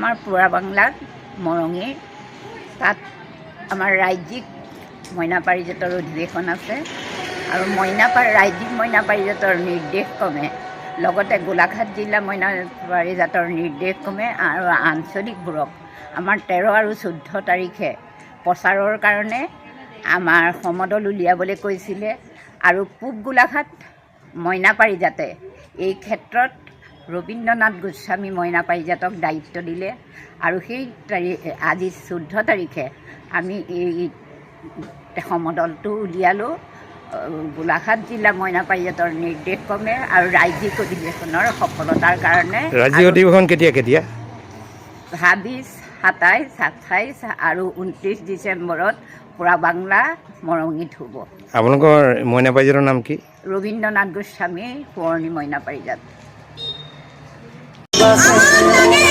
আমাৰ পুৰা বাংলাত মৰঙী তাত আমাৰ ৰাজ্যিক মইনা পাৰিজাতৰ অধিৱেশন আছে আৰু ৰাজ্যিক মইনা পাৰিজাতৰ নিৰ্দেশক্ৰমে লগতে গোলাঘাট জিলা মইনা পাৰিজাতৰ নিৰ্দেশক্ৰমে আৰু আঞ্চলিকবোৰক আমাৰ 13 আৰু 14 তাৰিখে প্ৰচাৰৰ কাৰণে আমাৰ সমদল উলিয়াবলৈ কৈছিলে আৰু পূব গোলাঘাট মইনা পাৰিজাতে এই ক্ষেত্ৰত ৰবীন্দ্ৰনাথ গোস্বামী মইনা পাৰিজাতক দায়িত্ব দিলে আৰু সেই আজি 14 তাৰিখে আমি এই সমদলটো উলিয়ালোঁ গোলাঘাট জিলা মইনা পাৰিজাতৰ নিৰ্দেশক্ৰমে আৰু ৰাজ্যিক অধিৱেশনৰ সফলতাৰ কাৰণে। ৰাজ্যিক অধিৱেশন কেতিয়া 26, 27, 28 আৰু 29 ডিচেম্বৰত পুৰা বাংলা মৰঙীত হ'ব। আপোনালোকৰ মইনা পাৰিজাতৰ নাম কি? ৰবীন্দ্ৰনাথ গোস্বামী সোঁৱৰণী মইনা পাৰিজাত। আমি